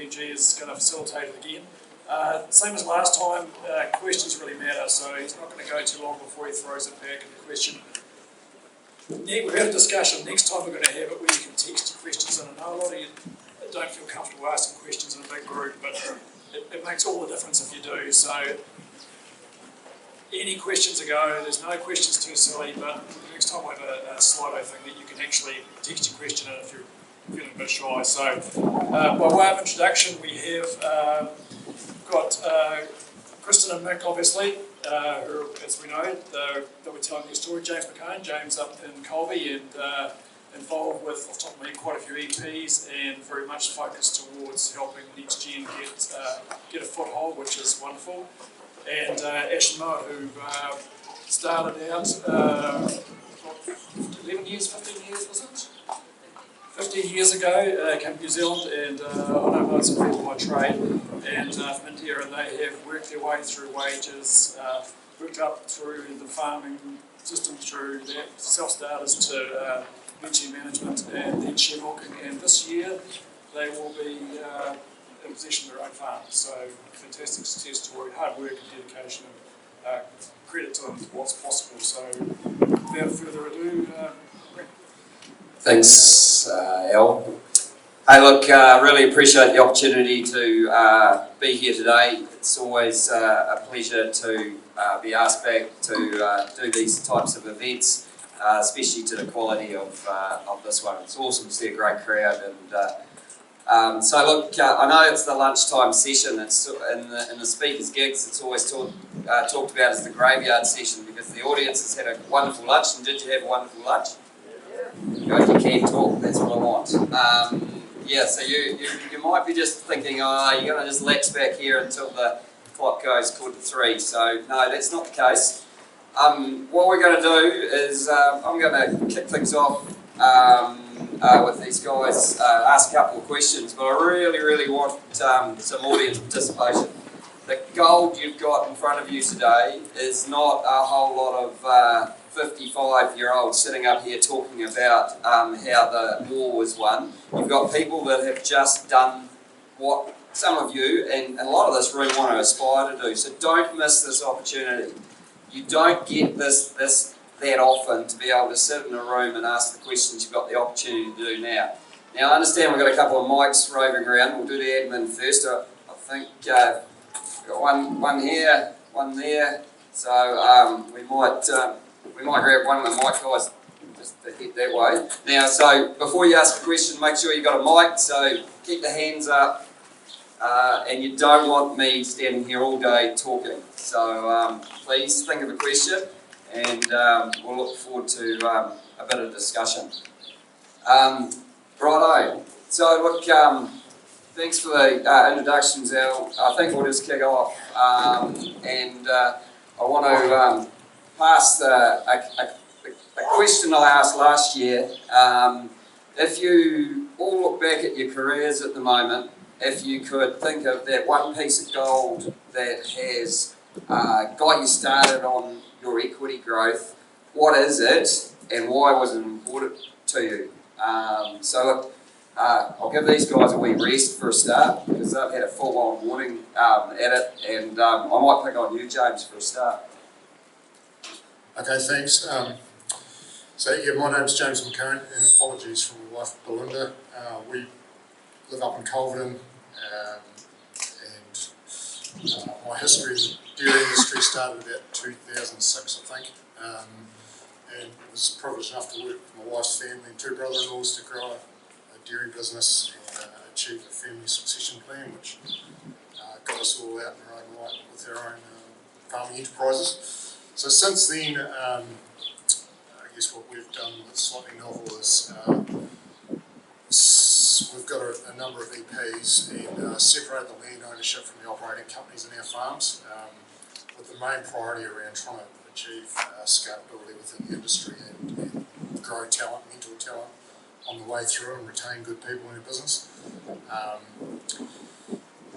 KPMG is going to facilitate it again. Same as last time, questions really matter, so he's not going to go too long before he throws it back at the question. Yeah, we've had a discussion. Next time we're going to have it where you can text your questions in. I know a lot of you don't feel comfortable asking questions in a big group, but it makes all the difference if you do. So any questions a go. There's no questions too silly, but next time we'll have a Slido thing that you can actually text your question in if you're feeling a bit shy. So by way of introduction, we have got Kristen and Mick, obviously, who, as we know, that were telling their story. James McCone, James up in Colby, and involved with, off the top of my head, quite a few EPs, and very much focused towards helping Next Gen get a foothold, which is wonderful. And Ashwini, who started out 11 years, 15 years, was it? 15 years ago, came to New Zealand, and I know most of them by trade, and from India, and they have worked their way through wages, worked up through the farming system, through their self-starters to veggie management, and then sheepwalking, and this year they will be in possession of their own farm. So fantastic success story, hard work and dedication, and credit to them for what's possible. So without further ado, Brent. Thanks, Al. Hey, look, really appreciate the opportunity to be here today. It's always a pleasure to be asked back to do these types of events, especially to the quality of this one. It's awesome to see a great crowd. And so, look, I know it's the lunchtime session. It's in the speakers' gigs. It's always talked about as the graveyard session because the audience has had a wonderful lunch. And did you have a wonderful lunch? Good, you can talk, that's what I want. Yeah, so you might be just thinking, oh, you're going to just lax back here until the clock goes 2:45. So, no, that's not the case. What we're going to do is I'm going to kick things off with these guys, ask a couple of questions, but I really want some audience participation. The gold you've got in front of you today is not a whole lot of 55-year-olds sitting up here talking about how the war was won. You've got people that have just done what some of you and a lot of this room want to aspire to do. So don't miss this opportunity. You don't get this that often to be able to sit in a room and ask the questions you've got the opportunity to do now. Now I understand we've got a couple of mics roving around. We'll do the admin first. I think we've got one here, one there. So we might grab one of the mic guys just to head that way. Now, so before you ask a question, make sure you've got a mic, so keep the hands up, and you don't want me standing here all day talking. So please think of a question, and we'll look forward to a bit of discussion. Righto. So look, thanks for the introductions, Al. I think we'll just kick off, and I want to pass a question I asked last year. If you all look back at your careers at the moment, if you could think of that one piece of gold that has got you started on your equity growth, what is it and why was it important to you? So look, I'll give these guys a wee rest for a start because they've had a full-on morning at it, and I might pick on you, James, for a start. Okay, thanks. So yeah, my name's James McCone, and apologies for my wife Belinda. We live up in Colvin, and my history in the dairy industry started about 2006, I think, and was privileged enough to work with my wife's family and two brother-in-laws to grow a dairy business and achieve a family succession plan, which got us all out in our own right with our own farming enterprises. So since then, I guess what we've done that's slightly novel is we've got a number of EPs and separate the land ownership from the operating companies in our farms, with the main priority around trying to achieve scalability within the industry and grow talent, mental talent on the way through and retain good people in our business.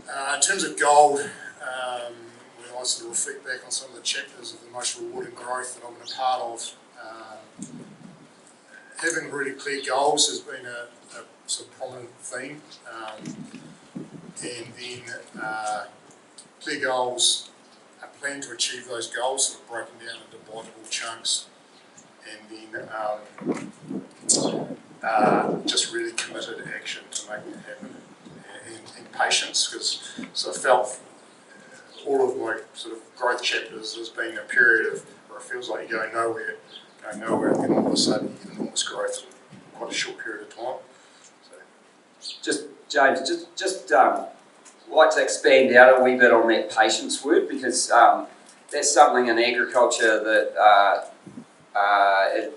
In terms of gold, I sort of reflect back on some of the chapters of the most rewarding growth that I've been a part of. Having really clear goals has been a sort of prominent theme. and then clear goals, a plan to achieve those goals, sort of broken down into biteable chunks, and then just really committed action to make it happen, and patience, because so I felt all of my sort of growth chapters, there's been a period of where it feels like you're going nowhere, and then all of a sudden you get enormous growth in quite a short period of time. Just James, like to expand out a wee bit on that patience word, because that's something in agriculture that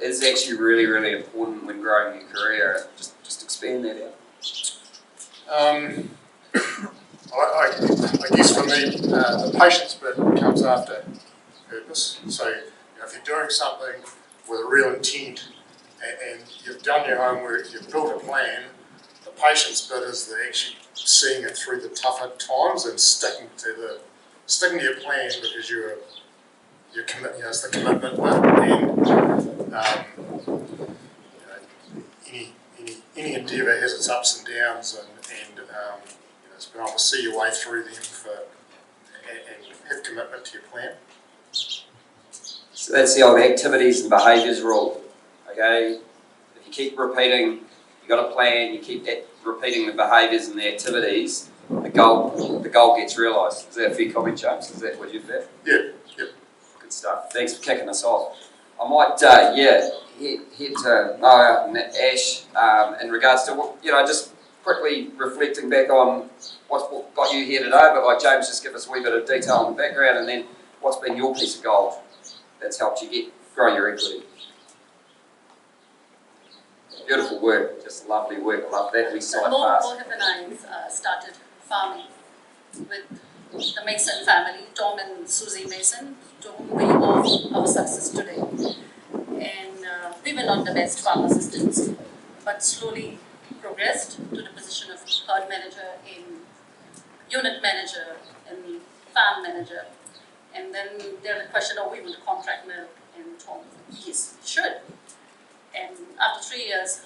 is actually really, really important when growing your career. Just expand that out. I guess for me, the patience bit comes after purpose. So, if you're doing something with a real intent and you've done your homework, you've built a plan, the patience bit is the actually seeing it through the tougher times and sticking to your plan, because it's the commitment bit. And any endeavour has its ups and downs, and it's been able to see your way through them and have commitment to your plan. So that's the old activities and behaviours rule. Okay, if you keep repeating, you got a plan, you keep repeating the behaviours and the activities, the goal gets realised. Is that a fair comment, James? Is that what you've said? Yeah, yep. Good stuff. Thanks for kicking us off. I might, head to Noah and Ash in regards to, just quickly reflecting back on what's got you here today, but like James, just give us a wee bit of detail on the background, and then what's been your piece of gold that's helped you grow your equity. Beautiful work, just lovely work. I love that. We saw it fast. Mohit and I started farming with the Mason family, Tom and Susie Mason, to whom we owe our success today. And we were not the best farm assistants, but slowly progressed to the position of herd manager, unit manager, and farm manager. And then there was a question, we want to contract milk, and Tom said, yes, we should. And after 3 years,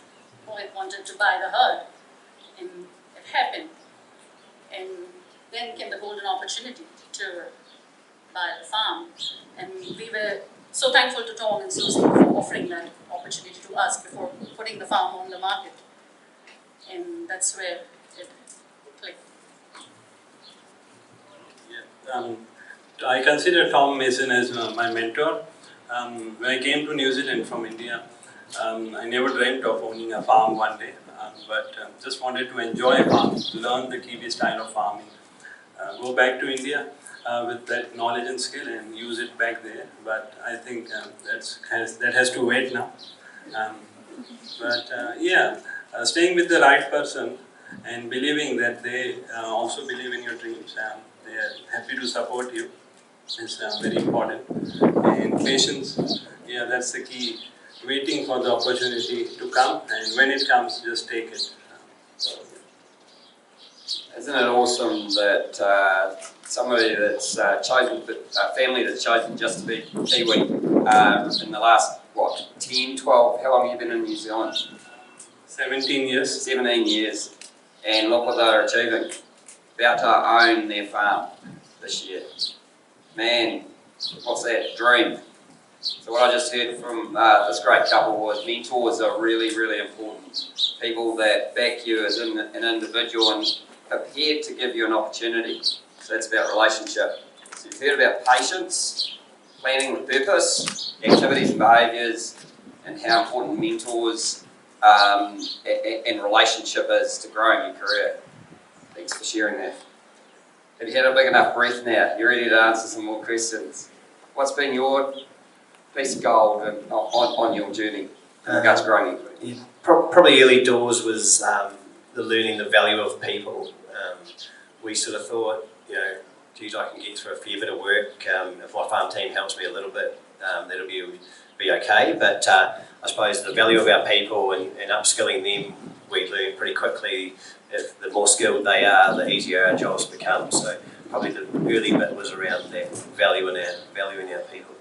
Mohit wanted to buy the herd, and it happened. And then came the golden opportunity to buy the farm. And we were so thankful to Tom and Susie for offering that opportunity to us before putting the farm on the market. And that's where it clicked. Yeah, I consider Tom Mason as my mentor. When I came to New Zealand from India, I never dreamt of owning a farm one day, but just wanted to enjoy a farm, learn the Kiwi style of farming, go back to India with that knowledge and skill and use it back there. But I think that has to wait now. Staying with the right person and believing that they also believe in your dreams, they are happy to support you is very important. And patience, that's the key. Waiting for the opportunity to come, and when it comes, just take it. Isn't it awesome that somebody that's chosen, a family that's chosen just to be Kiwi in the last, 10, 12, how long have you been in New Zealand? 17 years. 17 years. And look what they're achieving. About to own their farm this year. Man, what's that? Dream. So what I just heard from this great couple was mentors are really, really important. People that back you as an individual and prepared to give you an opportunity. So that's about relationship. So you've heard about patience, planning with purpose, activities and behaviours, and how important mentors and relationship is to growing your career. Thanks for sharing that. Have you had a big enough breath now? You're ready to answer some more questions. What's been your piece of gold on your journey in regards to growing equity? Probably early doors was the learning the value of people. We sort of thought, geez, I can get through a fair bit of work. If my farm team helps me a little bit, that'll be okay. But I suppose the value of our people and upskilling them, we learn pretty quickly. If the more skilled they are, the easier our jobs become. So probably the early bit was around that value in our people.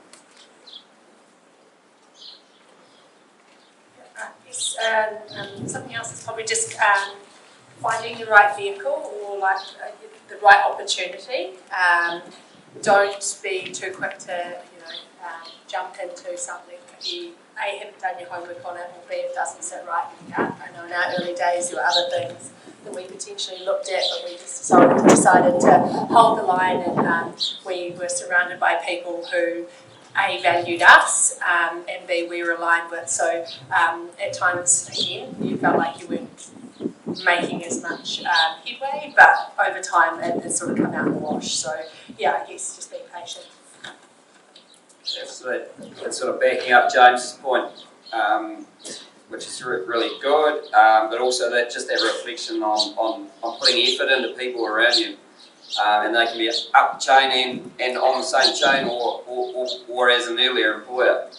Something else is probably just finding the right vehicle or like the right opportunity. Don't be too quick to jump into something if you A, haven't done your homework on it, or B, it doesn't sit right in your gut. I know in our early days there were other things that we potentially looked at, but we just decided to hold the line, and we were surrounded by people who A, valued us, and B, we were aligned with. So at times, again, you felt like you weren't making as much headway, but over time it sort of come out in the wash. So yeah, I guess just be patient. Absolutely. It's sort of backing up James' point, which is really good, but also that reflection on putting effort into people around you, and they can be up chain and on the same chain, or as an earlier employer,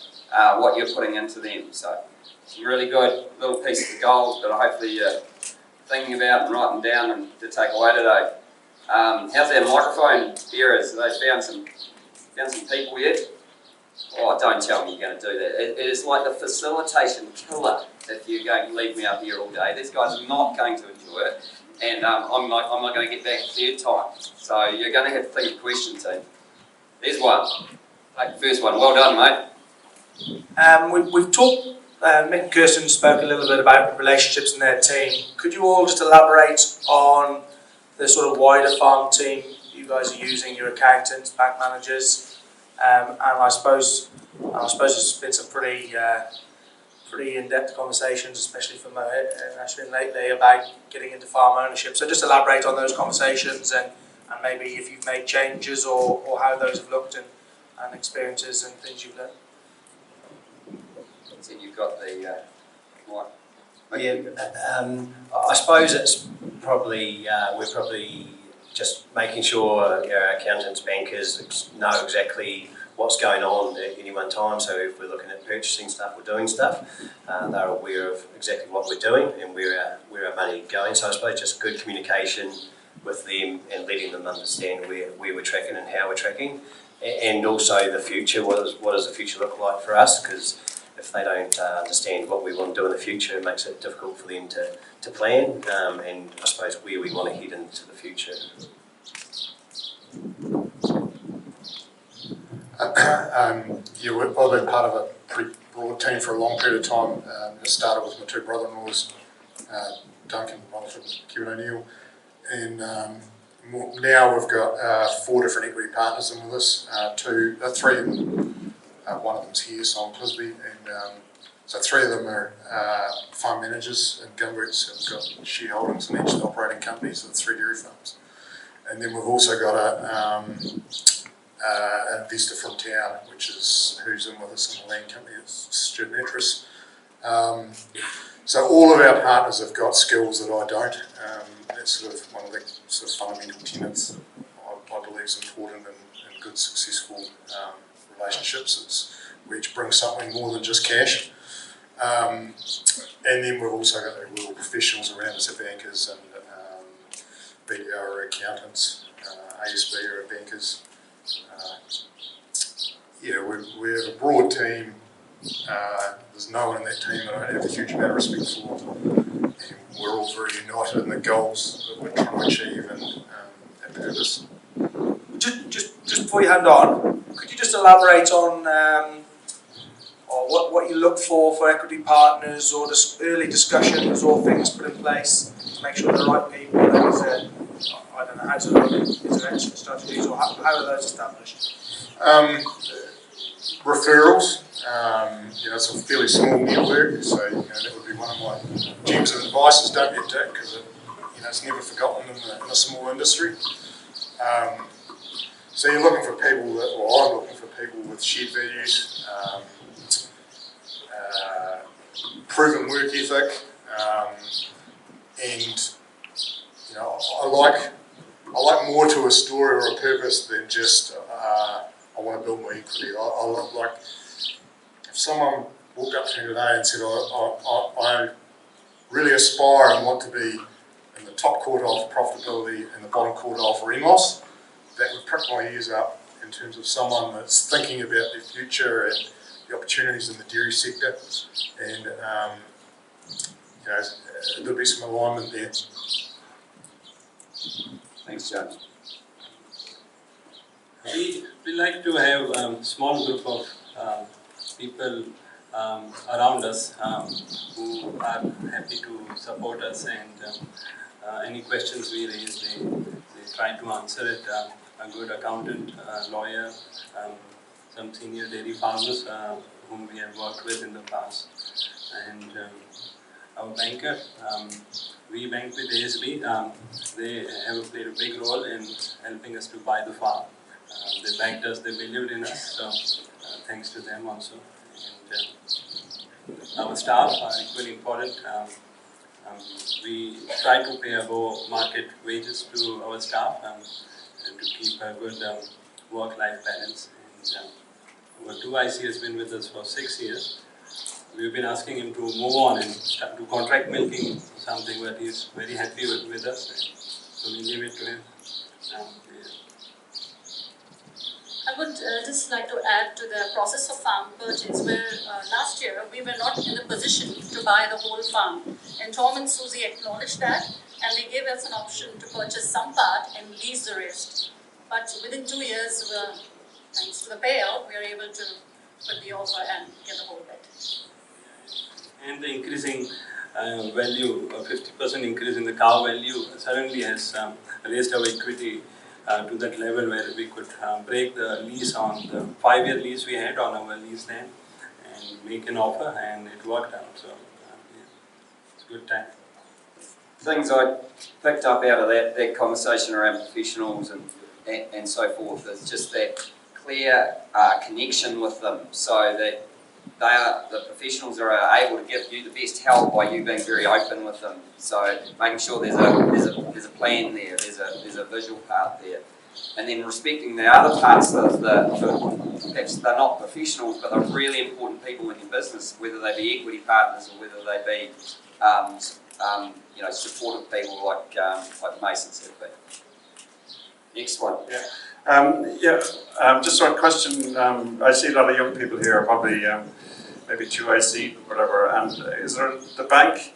what you're putting into them. So some really good little pieces of gold that hopefully you're thinking about and writing down and to take away today. How's our microphone errors? Have they found some people yet? Oh, don't tell me you're going to do that. It is like the facilitation killer if you're going to leave me up here all day. These guys are not going to enjoy it, and I'm not going to get back third time. So you're going to have to think of questions, team. There's one. Take the first one. Well done, mate. We've talked, Mick and Kirsten spoke a little bit about relationships in their team. Could you all just elaborate on the sort of wider farm team you guys are using, your accountants, bank managers? And I suppose there's been some pretty in-depth conversations, especially from Mohit and Ashwini lately, about getting into farm ownership. So just elaborate on those conversations and maybe if you've made changes or how those have looked and experiences and things you've learned. So you've got the mic. Yeah, I suppose it's probably we're probably just making sure our accountants, bankers know exactly what's going on at any one time. So if we're looking at purchasing stuff or doing stuff, they're aware of exactly what we're doing and where our money is going. So I suppose just good communication with them and letting them understand where we're tracking and how we're tracking, and also the future. What does the future look like for us? Because if they don't understand what we want to do in the future, it makes it difficult for them to plan, and I suppose where we want to head into the future. I've been part of a pretty broad team for a long period of time. It started with my two brother-in-laws, Duncan and Kevin O'Neill, and now we've got 4 different equity partners in with us, 3 of them. One of them's here, Simon Clisby, and so 3 of them are farm managers and gumboots who've got shareholdings in each of the operating companies of the 3 dairy farms. And then we've also got an investor from town, who's in with us in the land company, it's Stuart Netris. So all of our partners have got skills that I don't. That's sort of one of the sort of fundamental tenets that I believe is important in good, successful relationships. We each bring something more than just cash. And then we've also got the real professionals around us, our bankers and BDO are accountants, ASB are our bankers. We have a broad team. There's no one in that team that I don't have a huge amount of respect for. And we're all very united in the goals that we're trying to achieve and our purpose. Just before you hand on, could you just elaborate on what you look for equity partners, or early discussions or things put in place to make sure the right people? I don't know how to look at intervention strategies, or how are those established? Referrals. It's a fairly small network, so that would be one of my gems of advice: is don't be a dick, because it's never forgotten in a small industry. So you're looking for people I'm looking for people with shared values, proven work ethic, and I like more to a story or a purpose than just I want to build my equity. I like if someone walked up to me today and said I really aspire and want to be in the top quartile for profitability and the bottom quartile for NLOS, that would prick my ears up in terms of someone that's thinking about their future and the opportunities in the dairy sector, and there'll be some alignment there. Thanks, John. We like to have a small group of people around us who are happy to support us, and any questions we raise, they try to answer it. A good accountant, lawyer, some senior dairy farmers whom we have worked with in the past, and our banker. We bank with ASB. They have played a big role in helping us to buy the farm. They backed us, they believed in us, so thanks to them also. And our staff are equally important. We try to pay above market wages to our staff and to keep a good work-life balance. And our 2IC has been with us for 6 years. We've been asking him to move on and start to contract milking, something that he's very happy with us. So we leave it to him. I would just like to add to the process of farm purchase, where last year we were not in the position to buy the whole farm. And Tom and Susie acknowledged that, and they gave us an option to purchase some part and lease the rest. But within 2 years, thanks to the payout, we were able to put the offer and get the whole bit. And the increasing value, 50% increase in the cow value suddenly has raised our equity to that level where we could break the lease on the 5-year lease we had on our lease land and make an offer, and it worked out. So it's a good time. Things I picked up out of that conversation around professionals and so forth is just that clear connection with them, so that the professionals are able to give you the best help by you being very open with them. So making sure there's a plan there, there's a visual part there, and then respecting the other parts of perhaps they're not professionals, but they're really important people in your business, whether they be equity partners or whether they be supportive people like Mason's have been. Next one. Just one question. I see a lot of young people here, probably maybe 2IC, whatever. And is there the bank?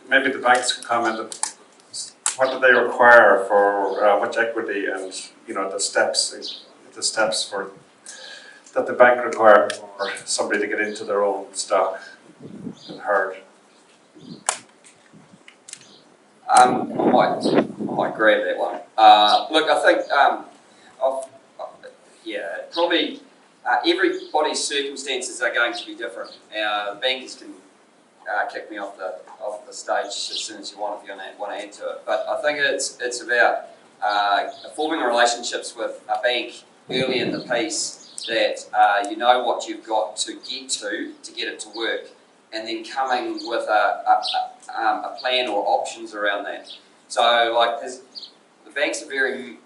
Maybe the banks can comment on what do they require for much equity, and the steps for that the bank require for somebody to get into their own stock and herd. I might grab that one. Look, I think probably everybody's circumstances are going to be different. The bankers can kick me off the stage as soon as you want if you want to add to it. But I think it's about forming relationships with a bank early in the piece that you know what you've got to get it to work, and then coming with a plan or options around that. So the banks are very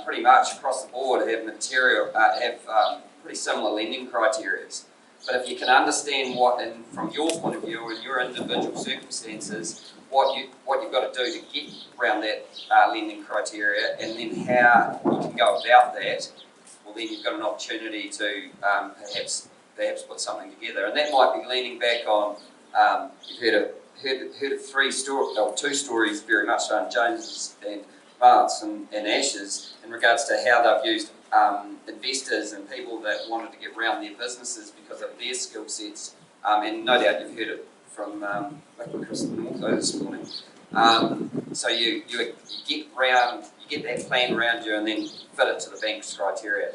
pretty much across the board have pretty similar lending criteria. But if you can understand from your point of view and your individual circumstances, what you've got to do to get around that lending criteria, and then how you can go about that, well then you've got an opportunity to perhaps put something together. And that might be leaning back on you've heard of 2 stories very much on James's and Mark's and Ash's in regards to how they've used investors and people that wanted to get around their businesses because of their skill sets. And no doubt you've heard it from Mick Kirsten O'Connor this morning. So you get that plan around you and then fit it to the bank's criteria.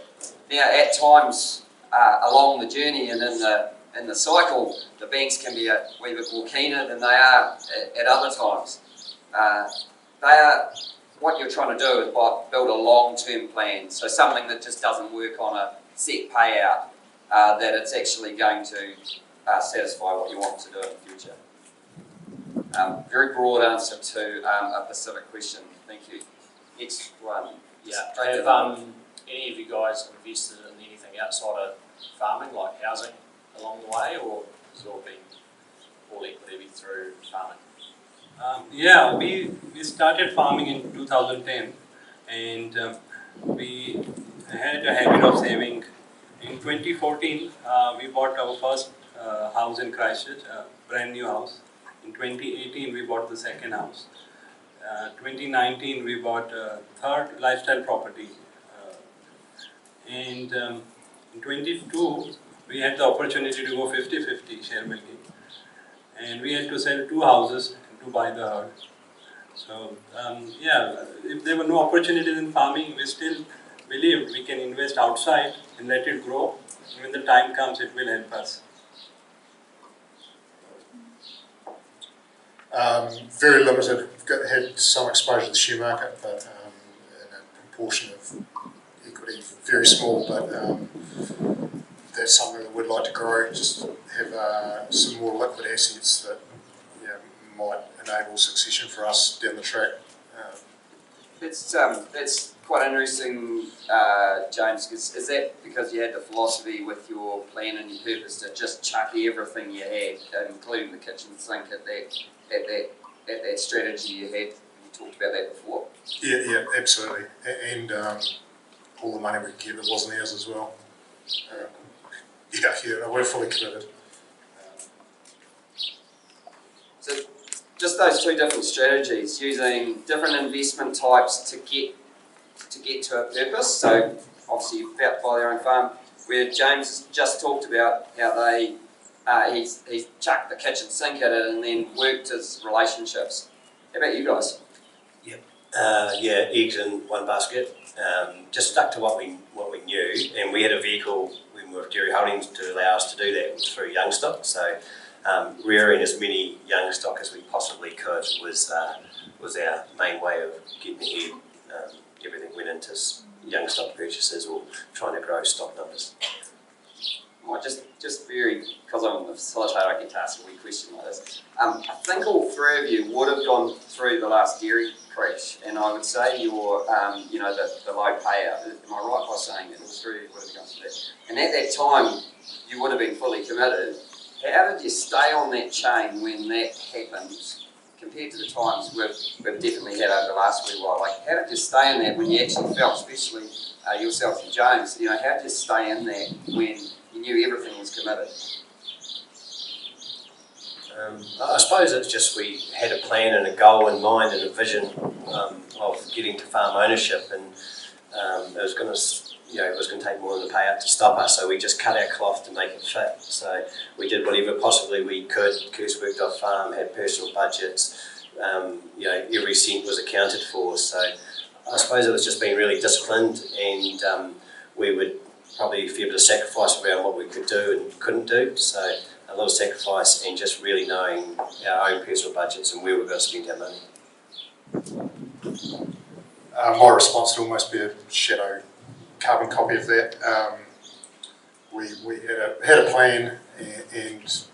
Now at times along the journey and in the cycle, the banks can be a wee bit more keener than they are at other times. What you're trying to do is build a long-term plan, so something that just doesn't work on a set payout, that it's actually going to satisfy what you want to do in the future. Very broad answer to a specific question. Thank you. Next one. Have any of you guys invested in anything outside of farming, like housing, along the way, or has it all been all equity through farming? We started farming in 2010, and we had a habit of saving. In 2014, we bought our first house in Christchurch, a brand new house. In 2018, we bought the second house. 2019 we bought a third lifestyle property, and in 22 we had the opportunity to go 50-50 share milking, and we had to sell 2 houses to buy the herd. So yeah, if there were no opportunities in farming, we still believe we can invest outside and let it grow. When the time comes, it will help us. Very limited. We've had some exposure to the share market, but in a proportion of equity, very small. But that's something that we'd like to grow. Just have some more liquid assets that might enable succession for us down the track. That's quite interesting, James. Is that because you had the philosophy with your plan and your purpose to just chuck everything you had, including the kitchen sink, at that strategy you had? You talked about that before. Yeah, absolutely. And all the money we could get that wasn't ours as well. We're fully committed. So just those two different strategies, using different investment types to get to a purpose. So obviously you're about to buy their own farm, where James just talked about how he's chucked the kitchen sink at it and then worked his relationships. How about you guys? Yeah, eggs in one basket. Just stuck to what we knew, and we had a vehicle when we were Dairy Holdings to allow us to do that through young stock. So rearing as many young stock as we possibly could was our main way of getting ahead. Everything went into young stock purchases or trying to grow stock numbers. Well, just very, because I'm a facilitator, I get to ask a wee question like this. I think all three of you would have gone through the last dairy crash, and I would say your, the low payout. Am I right by saying that all three of you would have gone through that? And at that time, you would have been fully committed. How did you stay on that chain when that happened, compared to the times we've definitely had over the last wee while? Like, how did you stay in that when you actually felt, especially yourself and James, how did you stay in that when you knew everything was committed? I suppose it's just we had a plan and a goal in mind and a vision of getting to farm ownership, and it was going to take more than the payout to stop us. So we just cut our cloth to make it fit. So we did whatever possibly we could. Coos worked off farm, had personal budgets. Every cent was accounted for. So I suppose it was just being really disciplined, and we would probably a fair bit of sacrifice around what we could do and couldn't do. So a lot of sacrifice and just really knowing our own personal budgets and where we're going to spend our money. My response would almost be a shadow carbon copy of that. We had a plan and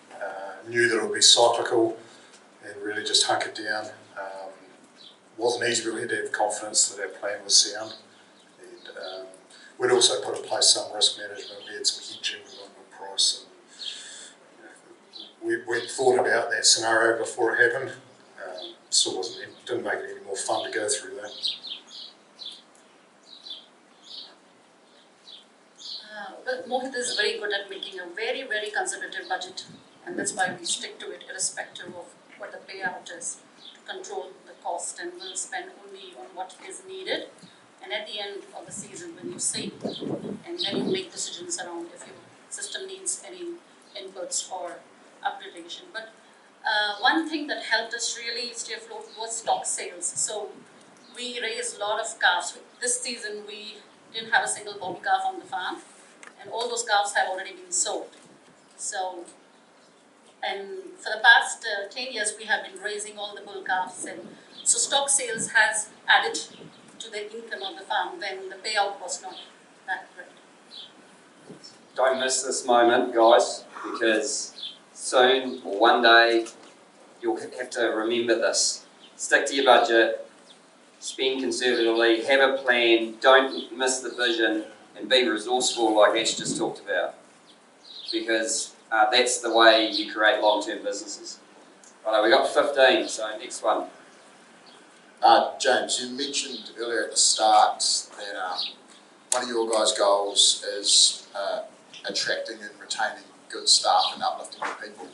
knew that it would be cyclical, and really just hunkered down. Wasn't easy, but we had to have confidence that our plan was sound. And we'd also put in place some risk management. We had some hedging on the price. And, we thought about that scenario before it happened. Still didn't make it any more fun to go through that. Well, Mohit is very good at making a very, very conservative budget, and that's why we stick to it irrespective of what the payout is, to control the cost, and we'll spend only on what is needed. And at the end of the season, when you see, and then you make decisions around if your system needs any inputs or upgradation. But one thing that helped us really stay afloat was stock sales. So we raised a lot of calves. This season we didn't have a single bobby calf on the farm, and all those calves have already been sold. So, and for the past 10 years we have been raising all the bull calves, and so stock sales has added to the income of the farm when the payout was not that great. Don't miss this moment, guys, because soon or one day you'll have to remember this. Stick to your budget, spend conservatively, have a plan, don't miss the vision, and be resourceful like Ash just talked about, because that's the way you create long-term businesses. Right, we got 15, so next one. James, you mentioned earlier at the start that one of your guys' goals is attracting and retaining good staff and uplifting your people.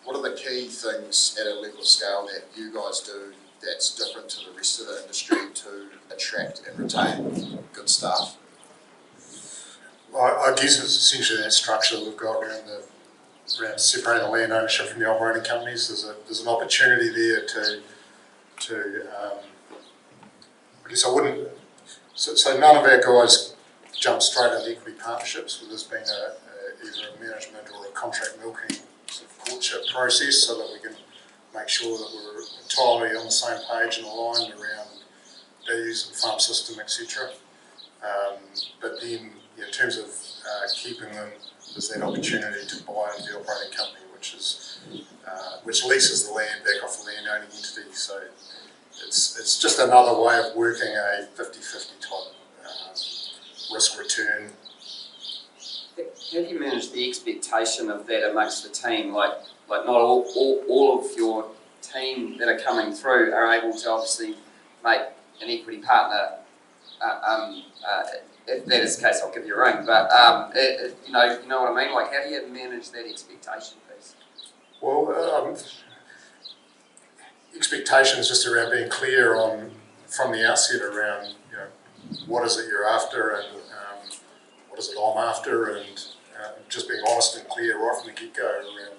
What are the key things at a level of scale that you guys do that's different to the rest of the industry to attract and retain good staff? I guess it's essentially that structure that we've got around separating the land ownership from the operating companies. There's an opportunity there to I guess I wouldn't. So none of our guys jump straight into equity partnerships. There's been either a management or a contract milking sort of courtship process, so that we can make sure that we're entirely on the same page and aligned around values and farm system, etc. But then, in terms of keeping them, there's that opportunity to buy into the operating company, which leases the land back off the land owning entity. So it's just another way of working a 50-50 type risk return. How do you manage the expectation of that amongst the team? Like not all of your team that are coming through are able to obviously make an equity partner. If that is the case, I'll give you a ring. But you know what I mean. Like, how do you manage that expectation piece? Well, expectation is just around being clear from the outset around what is it you're after and what is it I'm after, and just being honest and clear right from the get-go around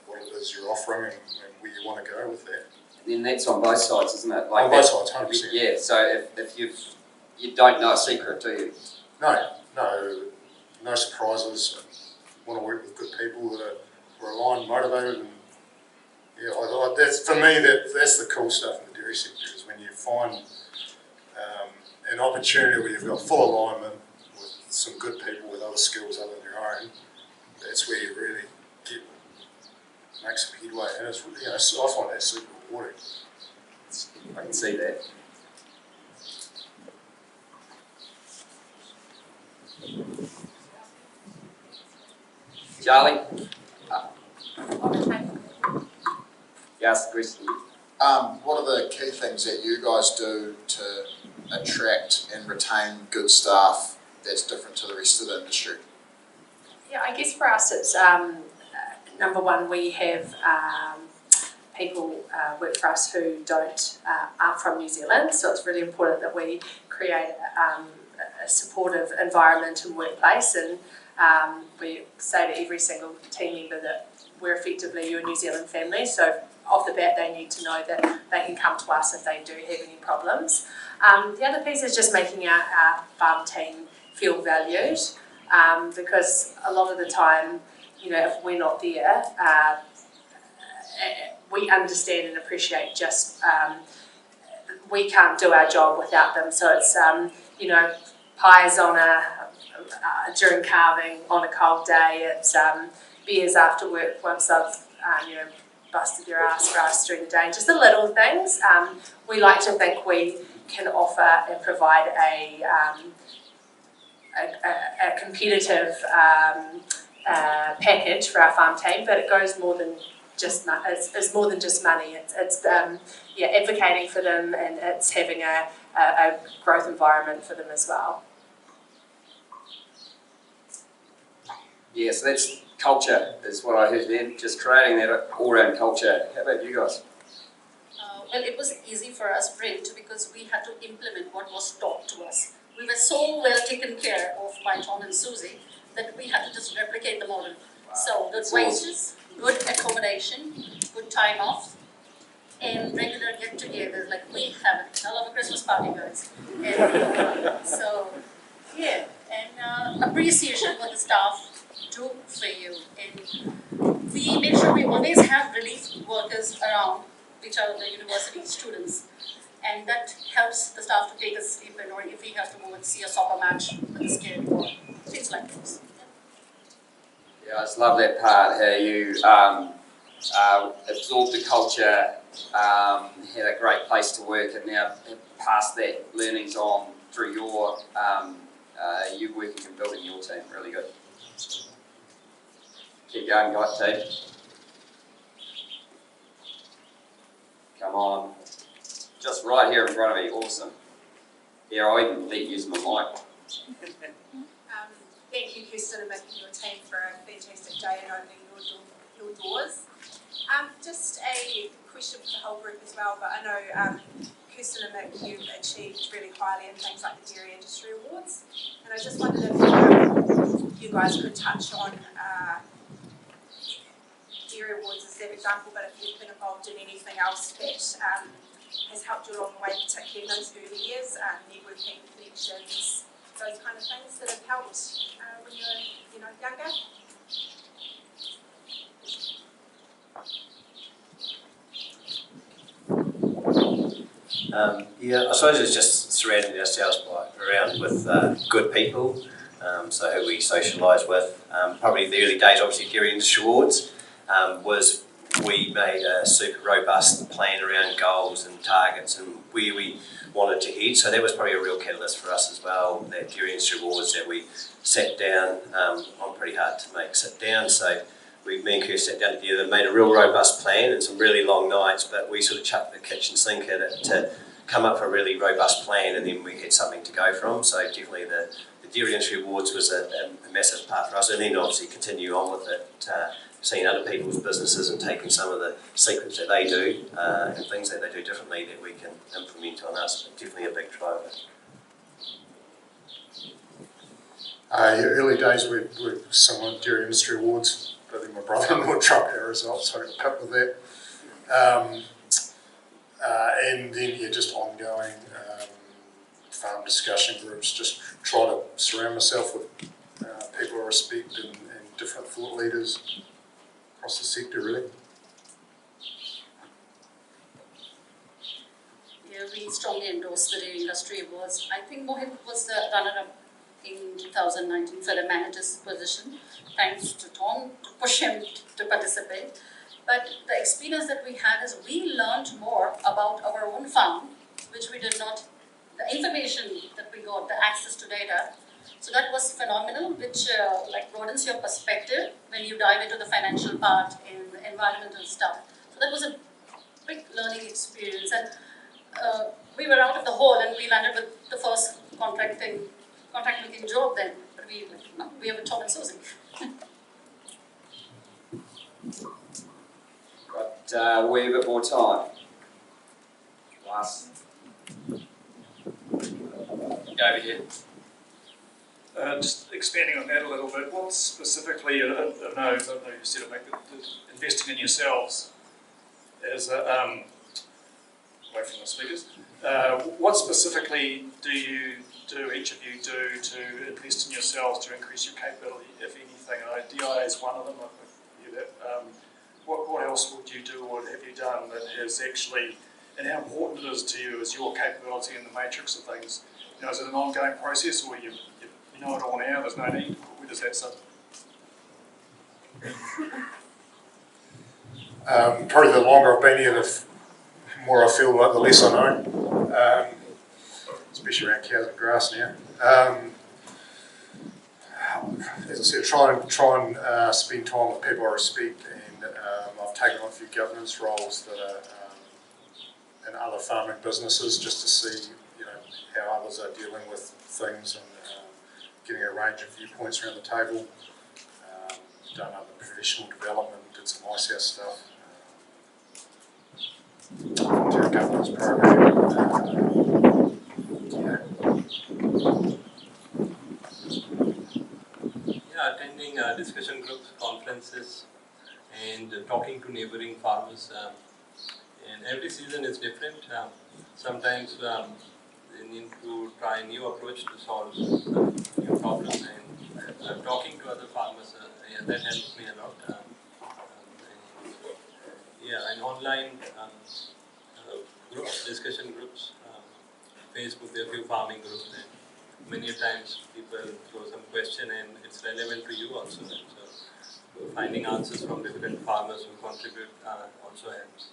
what it is you're offering and where you want to go with that. And then that's on both sides, isn't it? Like on both sides, 100%. Yeah. So if you don't know a secret, do you? No surprises. I want to work with good people that are aligned, motivated, and that's for me. That's the cool stuff in the dairy sector, is when you find an opportunity where you've got full alignment with some good people with other skills other than your own. That's where you really make some headway, and it's I find that super rewarding. I can see that. Charlie? You asked the question. What are the key things that you guys do to attract and retain good staff that's different to the rest of the industry? Yeah, I guess for us it's number one, we have people work for us who aren't from New Zealand, so it's really important that we create a supportive environment and workplace, and we say to every single team member that we're effectively your New Zealand family, so off the bat they need to know that they can come to us if they do have any problems. The other piece is just making our farm team feel valued, because a lot of the time, if we're not there, we understand and appreciate just we can't do our job without them. So it's pies on during calving on a cold day. It's beers after work once I've busted your ass for us during the day. Just the little things. We like to think we can offer and provide a competitive package for our farm team, but it goes more than just it's more than just money. It's advocating for them, and it's having a growth environment for them as well. Yeah, so that's culture, is what I heard there. Just creating that all-round culture. How about you guys? Well, it was easy for us, Brent, because we had to implement what was taught to us. We were so well taken care of by Tom and Susie that we had to just replicate the model. Wow. So good wages, good accommodation, good time off, and regular get-togethers. Like we have a hell of a Christmas party, guys. And so, yeah, and appreciation what the staff do for you. And we make sure we always have relief workers around, which are the university students. And that helps the staff to take a sleep in, or if we have to go and see a soccer match with the scared or things like this. Yeah, I just love that part, how you absorbed the culture, had a great place to work, and now have passed that learnings on through your you working and building your team. Really good. Keep going, guys, team. Come on. Just right here in front of me, awesome. Here, I even let you use my mic. Thank you, Kirsten, and making your team for a fantastic day and opening your doors. Just a question for the whole group as well, but I know Kirsten and Mick, you've achieved really highly in things like the Dairy Industry Awards, and I just wondered if you guys could touch on Dairy Awards as that example, but if you've been involved in anything else that has helped you along the way, particularly in those early years, networking, connections, those kind of things that have helped when you were younger. Yeah, I suppose it's just surrounding ourselves around with good people, so who we socialise with. Probably the early days, obviously, Dairy Industry Awards was we made a super robust plan around goals and targets and where we wanted to head. So that was probably a real catalyst for us as well, that Dairy Industry Awards that we sat down on pretty hard to make sit down. So me and Kirsten sat down together, made a real robust plan and some really long nights, but we sort of chucked the kitchen sink at it to come up with a really robust plan, and then we had something to go from. So definitely the Dairy Industry Awards was a massive part for us, and then obviously continue on with it, seeing other people's businesses and taking some of the secrets that they do and things that they do differently that we can implement on us. But definitely a big driver. Early days we similar Dairy Industry Awards. I think my brother-in-law trumped our results, so I got pipped with that. And then just ongoing farm discussion groups, just try to surround myself with people I respect and different thought leaders across the sector, really. Yeah, we strongly endorse the Dairy Industry Awards. I think Mohit was the runner-up in 2019 for the manager's position, thanks to Tom to push him to participate. But the experience that we had is we learned more about our own farm, which we did not, the information that we got, the access to data. So that was phenomenal, which broadens your perspective when you dive into the financial part and the environmental stuff. So that was a big learning experience. And we were out of the hole and we landed with the first contract making job then. But we have a Tom and Susie. Got we have a bit more time. Last. Go over here. Just expanding on that a little bit, what specifically, I know you said it, investing in yourselves as away from the speakers, what specifically do each of you do to invest in yourselves to increase your capability, if anything? I know DI is one of them, what else would you do or have you done that has actually, and how important it is to you as your capability in the matrix of things? You know, is it an ongoing process or you know it all now, there's no need? Where does that sit? Probably the longer I've been here, the more I feel like the less I know, especially around cows and grass now. As I said, try and spend time with people I respect, and I've taken on a few governance roles that are in other farming businesses just to see, how others are dealing with things and getting a range of viewpoints around the table. Done other professional development, did some ice house stuff. Volunteer governance program. Attending discussion groups, conferences, and talking to neighbouring farmers. And every season is different. Sometimes they need to try a new approach to solve new problems, and talking to other farmers, that helps me a lot. And online groups, discussion groups, Facebook, there are a few farming groups, and many times people throw some question and it's relevant to you also. So finding answers from different farmers who contribute also helps.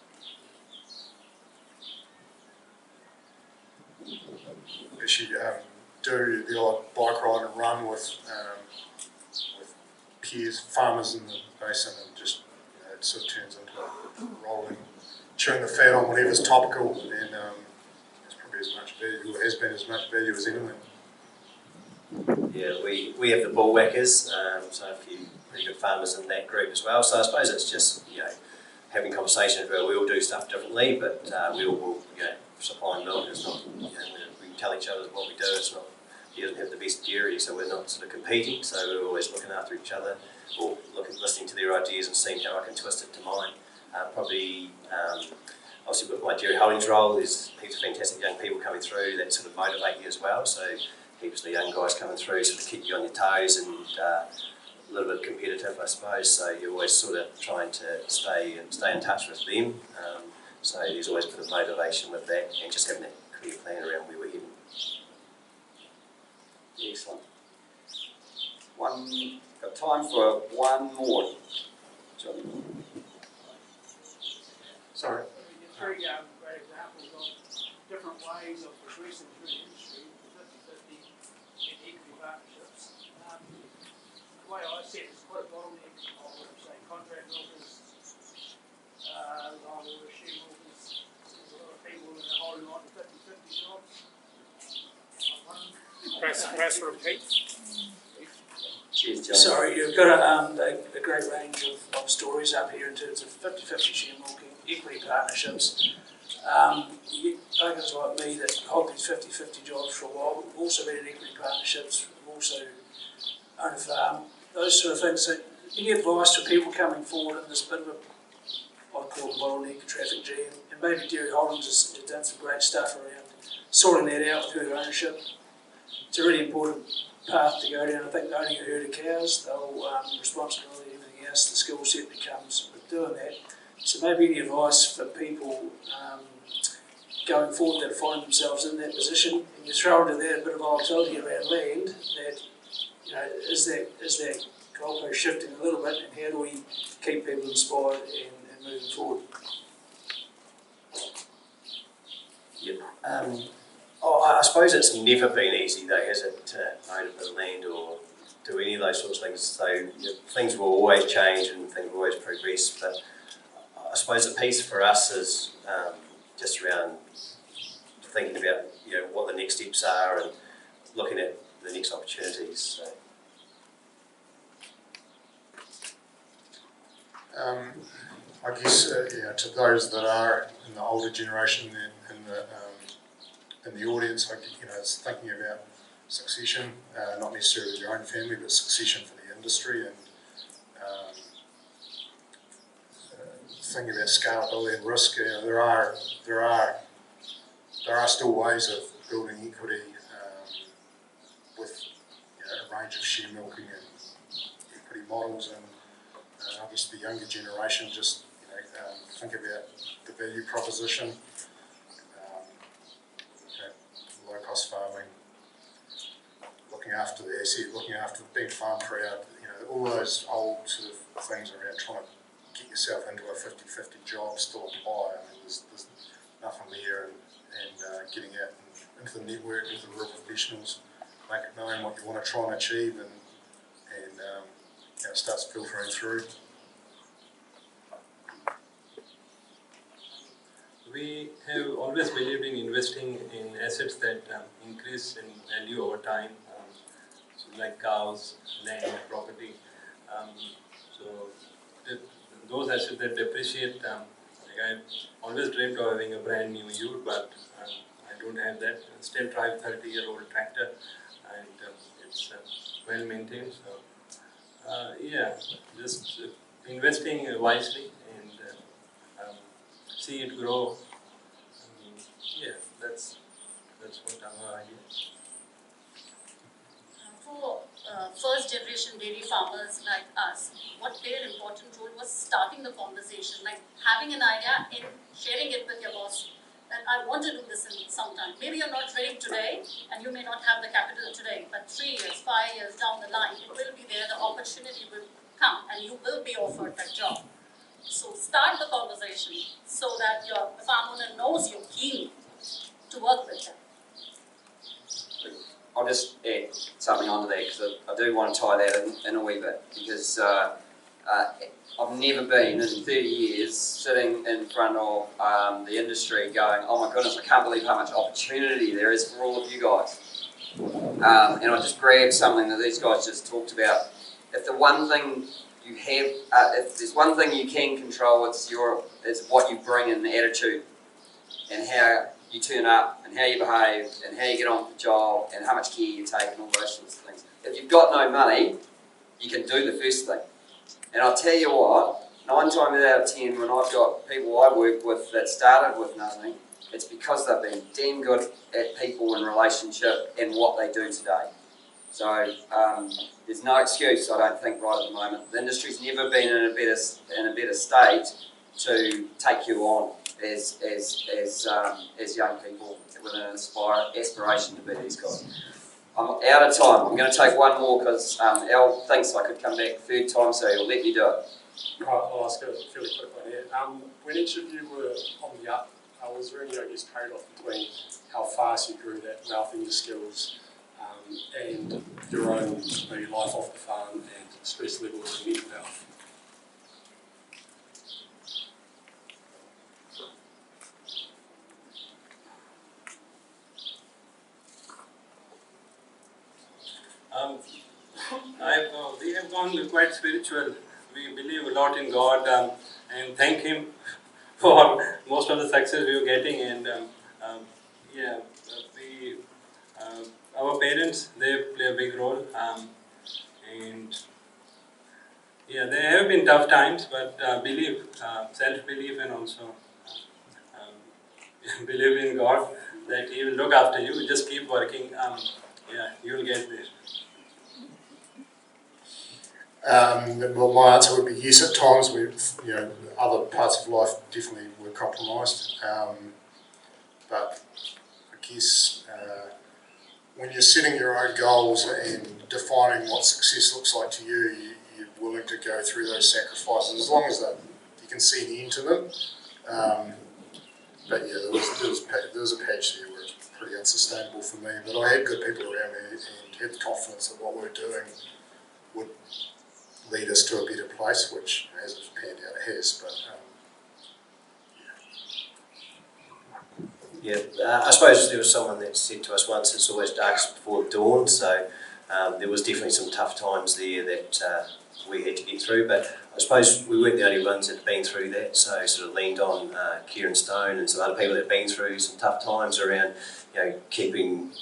Actually, do the odd bike ride and run with peers, farmers in the basin, and just it sort of turns into rolling, chewing the fat on whatever's topical, and it's probably as much value, or has been as much value as anything. Yeah, we have the bullwhackers, so a few pretty good farmers in that group as well. So I suppose it's just having conversations where we all do stuff differently, but we all will, supply milk. It's not, we tell each other what we do. It's not, he doesn't have the best dairy, so we're not sort of competing. So we're always looking after each other, or listening to their ideas and seeing how I can twist it to mine. Obviously with my dairy holdings role, there's heaps of fantastic young people coming through that sort of motivate you as well. So heaps of young guys coming through sort of keep you on your toes and a little bit competitive, I suppose. So you're always sort of trying to stay in touch with them. So there's always a bit of motivation with that, and just having that clear plan around where we're heading. Excellent. Got time for one more. Johnny. Sorry. Three great examples of different ways of progressing through the industry, 50-50 and equity partnerships. The way I see it is quite a bottleneck of, say, contract milkers, long order sheep milkers. There's a lot of people that are holding on to 50-50 jobs. Press repeat. Cheers, Johnny. Sorry, you've got a great range of stories up here in terms of 50-50 share milking, equity partnerships. You brokers like me that hold these 50-50 jobs for a while, we've also been in equity partnerships, we've also owned a farm, those sort of things. So any advice for people coming forward in this bit of a, I call it bottleneck, traffic jam, and maybe Dairy Holdings has done some great stuff around sorting that out with herd ownership. It's a really important path to go down. I think owning a herd of cows, the whole responsibility and everything else, the skill set that comes with doing that. So maybe any advice for people going forward that find themselves in that position, and you throw into that a bit of volatility around land, that is that goalpost shifting a little bit, and how do we keep people inspired and moving forward? Yep. I suppose it's never been easy though, has it, to own a bit of land or do any of those sorts of things. So things will always change and things will always progress, but I suppose the piece for us is just around thinking about what the next steps are and looking at the next opportunities. So. I guess to those that are in the older generation in the audience, it's thinking about succession, not necessarily your own family, but succession for the industry, and thinking about scalability and risk. There are still ways of building equity with a range of share milking and equity models, and I guess the younger generation just think about the value proposition, low cost farming, looking after the asset, looking after being farm proud, all those old sort of things around trying to get yourself into a 50-50 job still apply. I mean, there's nothing there, and getting out into the network with the real professionals, make it known what you want to try and achieve, and it starts filtering through. We have always believed in investing in assets that increase in value over time, so like cows, land, property. Those assets that depreciate, I've always dreamed of having a brand new ute, but I don't have that. I still drive 30-year-old tractor, and it's well maintained. So just investing wisely and see it grow. That's what our idea is. For first generation dairy farmers like us, what played an important role was starting the conversation, like having an idea and sharing it with your boss that I want to do this in some time. Maybe you're not ready today and you may not have the capital today, but 3 years, 5 years down the line, it will be there, the opportunity will come and you will be offered that job. So start the conversation so that your farm owner knows you're keen to work with them. I'll just add something onto that because I do want to tie that in a wee bit, because I've never been in 30 years sitting in front of the industry going, oh my goodness, I can't believe how much opportunity there is for all of you guys. And I just grabbed something that these guys just talked about. If the one thing you have, if there's one thing you can control, it's what you bring in the attitude and how you turn up and how you behave and how you get on with the job and how much care you take and all those sorts of things. If you've got no money, you can do the first thing. And I'll tell you what, 9 times out of 10 when I've got people I work with that started with nothing, it's because they've been damn good at people and relationship and what they do today. So there's no excuse, I don't think, right at the moment. The industry's never been in a better state to take you on as young people with an aspiration to be these guys. I'm out of time. I'm going to take one more because Al thinks I could come back 3rd time, so he'll let me do it. Right, I'll ask a fairly quick one here. When each of you were on the up, was there any, trade-off between how fast you grew that, developing your skills, and your own maybe life off the farm and stress levels and mental health? We have gone quite spiritual. We believe a lot in God and thank Him for most of the success we were getting. And our parents, they play a big role. There have been tough times, but believe, self-belief, and also believe in God that He will look after you. Just keep working. You will get there. Well, my answer would be yes. At times, other parts of life definitely were compromised. But I guess when you're setting your own goals and defining what success looks like to you, you're willing to go through those sacrifices as long as you can see the end to them. But yeah, there was a patch there where it was pretty unsustainable for me. But I had good people around me and had the confidence that what we were doing would lead us to a better place, which, as it's panned out, it has. But I suppose there was someone that said to us once, it's always darkest before dawn, so there was definitely some tough times there that we had to get through, but I suppose we weren't the only ones that had been through that, so sort of leaned on Kieran Stone and some other people that had been through some tough times around, keeping,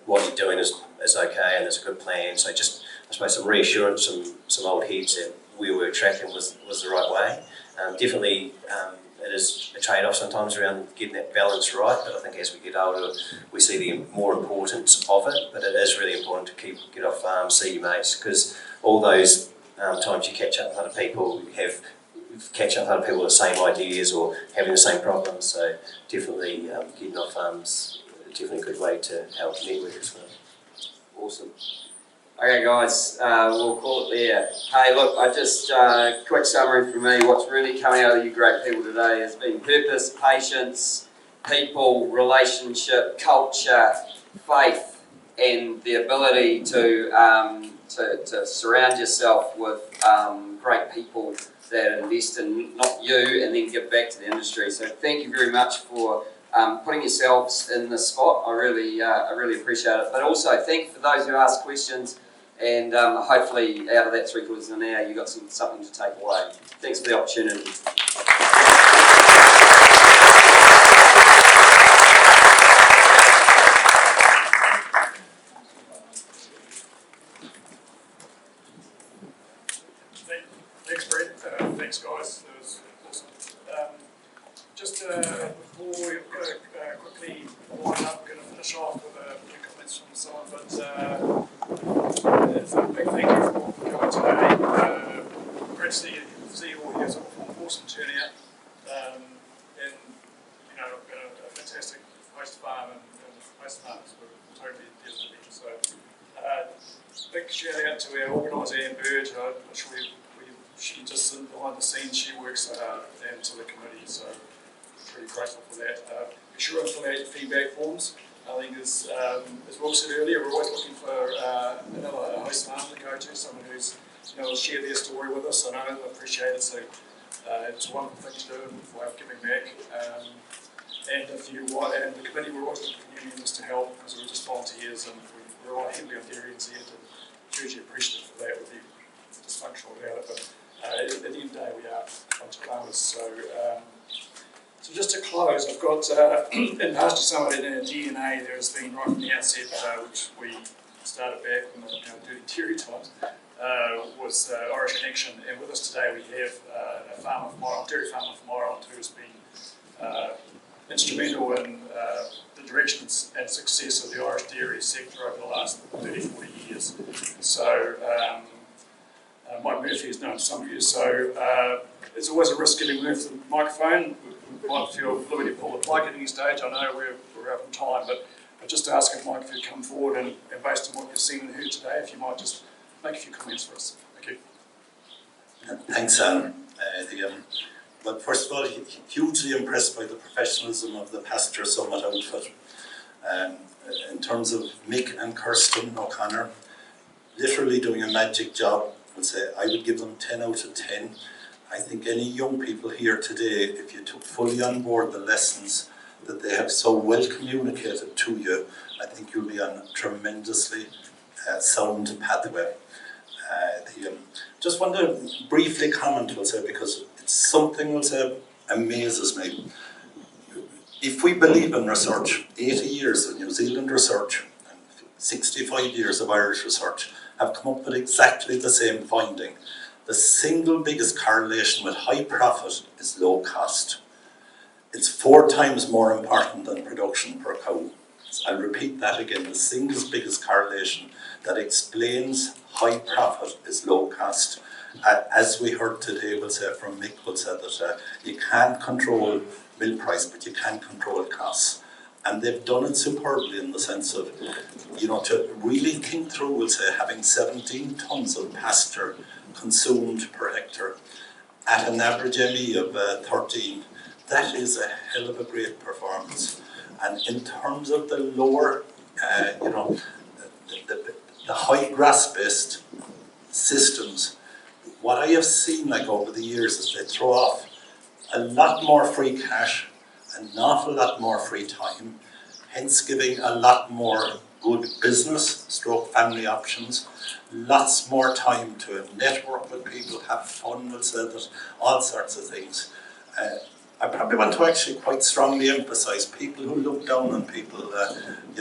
what you're doing is okay and there's a good plan, so just, I suppose, some reassurance, some old heads that we were tracking was the right way. Definitely it is a trade-off sometimes around getting that balance right, but I think as we get older we see the more importance of it, but it is really important to get off farm, see your mates, because all those times you catch up with other people, catch up with other people with the same ideas or having the same problems, so definitely getting off farm's definitely a good way to help network as well. Awesome. Okay guys, we'll call it there. Hey look, quick summary from me, what's really coming out of you great people today has been purpose, patience, people, relationship, culture, faith, and the ability to surround yourself with great people that invest in not you and then give back to the industry. So thank you very much for putting yourselves in this spot. I really appreciate it. But also thank you for those who asked questions, and hopefully out of that 3/4 of an hour you got something to take away. Thanks for the opportunity. Thanks, Brent. Thanks, guys. That was awesome. Before we quickly wind up, we're going to finish off with a few comments from someone, but it's a big thank you for coming today. Great to see you all here. It's an awesome turnout. And, a fantastic host farm and host farmers were totally devastated. So, big shout out to our organiser, Anne Bird. I'm sure she just behind the scenes, she works and to the committee, so pretty grateful for that. Be sure and fill out your feedback forms. I think as Will said earlier, we're always looking for another host farm to go to, someone who's will share their story with us. I know they appreciate it, so it's a wonderful thing to do and for giving back. And if you want, and the committee, we're always looking for unions to help because we're just volunteers and we're all heavily on dairy and Z, and hugely appreciative for that. Would be dysfunctional without it, but at the end of the day, we are a bunch of farmers. So just to close, I've got in Pasture Summit in our DNA, there has been right from the outset, which we started back in the dirty dairy times, was Irish Connection. And with us today, we have a farmer from Ireland, dairy farmer from Ireland, who has been instrumental in the direction and success of the Irish dairy sector over the last 30, 40 years. So Mike Murphy is known to some of you. So it's always a risk getting moved to the microphone. We might feel liberty to pull the plug at any stage. I know we're out of time, but just to ask if Mike, if you'd come forward and based on what you've seen and heard today, if you might just make a few comments for us. Thank you. Thanks, Alan. Well, first of all, hugely impressed by the professionalism of the Pasture Summit outfit. In terms of Mick and Kirsten O'Connor, literally doing a magic job. I would give them 10 out of 10. I think any young people here today, if you took fully on board the lessons that they have so well communicated to you, I think you'll be on a tremendously sound pathway. Just want to briefly comment, because it's something that amazes me. If we believe in research, 80 years of New Zealand research and 65 years of Irish research have come up with exactly the same finding. The single biggest correlation with high profit is low cost. It's 4 times more important than production per cow. I'll repeat that again. The single biggest correlation that explains high profit is low cost. As we heard today, from Mick, that you can't control milk price, but you can control costs. And they've done it superbly in the sense of, to really think through, having 17 tonnes of pasture consumed per hectare at an average ME of 13. That is a hell of a great performance. And in terms of the lower, the high grass-based systems, what I have seen over the years is they throw off a lot more free cash, an awful lot more free time, hence giving a lot more good business, family options, lots more time to network with people, have fun, all sorts of things. I probably want to actually quite strongly emphasise people who look down on people,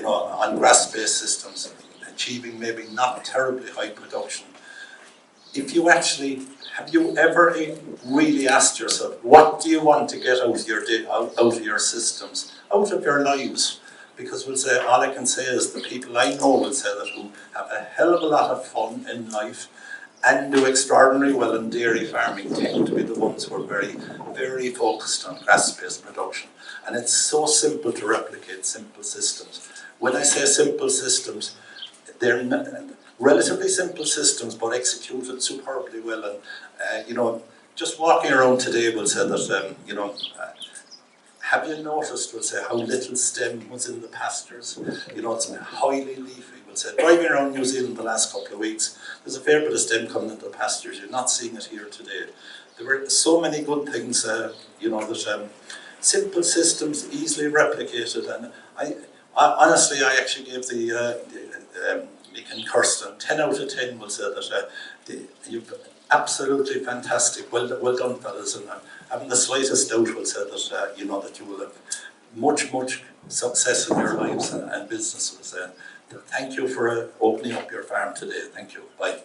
on grass-based systems, achieving maybe not terribly high production. Have you ever really asked yourself, what do you want to get out of your systems, out of your lives? Because all I can say is the people I know that who have a hell of a lot of fun in life and do extraordinarily well in dairy farming tend to be the ones who are very, very focused on grass-based production. And it's so simple to replicate simple systems. When I say simple systems, they're relatively simple systems, but executed superbly well. And just walking around today will say that have you noticed, how little stem was in the pastures? It's highly leafy. Driving around New Zealand the last couple of weeks, there's a fair bit of stem coming into the pastures. You're not seeing it here today. There were so many good things, that simple systems, easily replicated. And I honestly, I actually gave the Mick and Kirsten 10 out of 10. Will say that you've absolutely fantastic. Well done, fellas. And having the slightest doubt will say that that you will have much success in your lives and business. Thank you for opening up your farm today. Thank you. Bye.